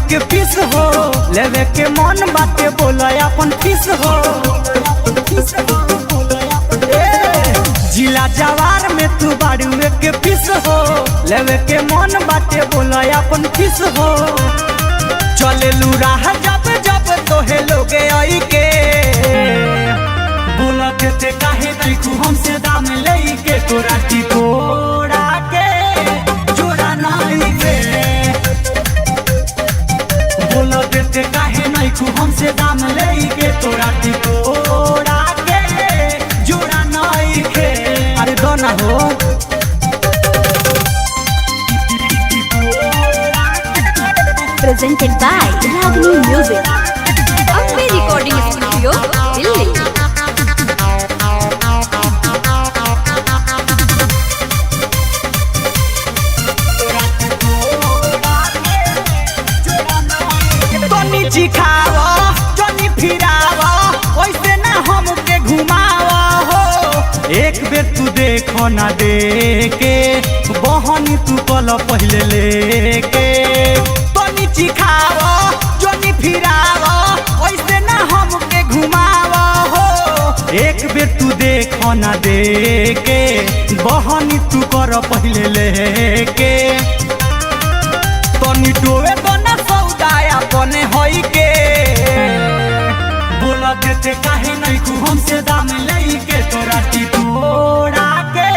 के पीस हो, लेवे के मन बाटे बोला अपन फीस हो। जिला जवार में तू बाड़ुए के पीस हो, लेवे के मन बाटे बोला अपन फीस हो। चले लू राह जब जब तोहे लोगे आई के, बोला देते काहे नहीं खू हमसे दाम ले के, तोरा टिकोड़ा के जोड़ा नहीं के। बोला देते काहे नहीं खू हमसे दाम ले के, तोरा टिकोड़ा के जोड़ा नहीं के। अरे दो ना हो presented by Ragini Music, Ambe Recording Studio, Delhi। तनी चिखावा जनी फिरावा, वैसे ना हमके घुमावा हो। एक बेर तू देखो ना देके, बहनी तू कल पहले लेके। तनी चिखावा जनी फिरावा, वैसे ना हमके घुमावा हो। एक बेर तू देखो ना देके, बहनी तू कर पहले लेके। तनी टोए बना सौदाया बने होई के, बोला देते काहे नहीं खू हमसे दाम ले के, तोरा टिकोड़ा के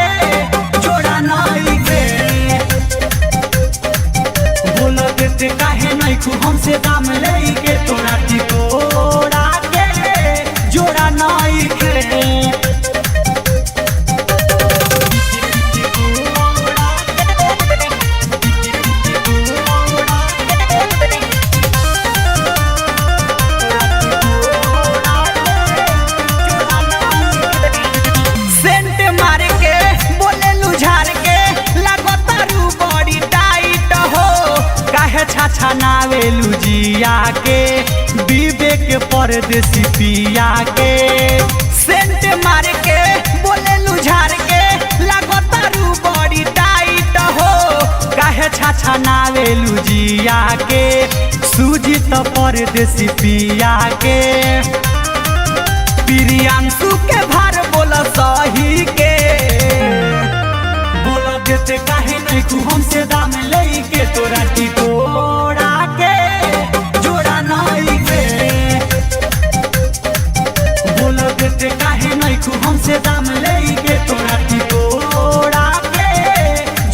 जोड़ा नहीं के। बोला देते काहे नहीं खू हमसे दाम ले के, तोरा टिकोड़ा के जोड़ा नहीं के। छाछानावेलू जिया के, विवेक परदेसी पिया के। सेंट मार के बोलेलू झाड़ के, लागतारू बड़ी टाइट हो। काहे छाछानावेलू जिया के, सुजीत परदेसी पिया के। प्रियांशु के भार बोला सही के, बोला देते काहे नहीं खू हमसे दाम ले के, तोरा टिकोड़ा के जोड़ा नहीं के। बोला देते काहे नहीं खू हमसे दाम ले के, तोरा टिकोड़ा के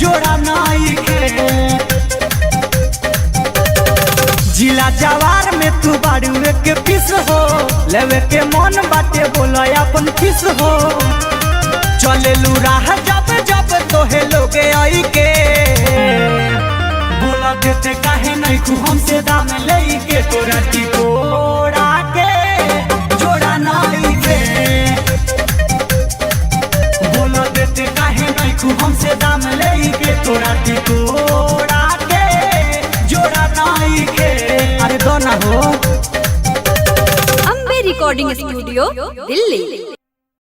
जोड़ा नहीं के। जिला जवार में तू बाड़ुए के पीस हो, लेवे के मन बाटे बोला अपन फीस हो। चले लू राह जब जब तोहे लोगे आई के, बोला देते काहे नहीं खू हमसे दाम ले के, तोरा टिकोड़ा के जोड़ा नहीं के। बोला देते काहे नहीं खू हमसे दाम ले के, तोरा टिकोड़ा के जोड़ा नहीं के। अरे दो ना हो Ambe Recording Studio, Delhi।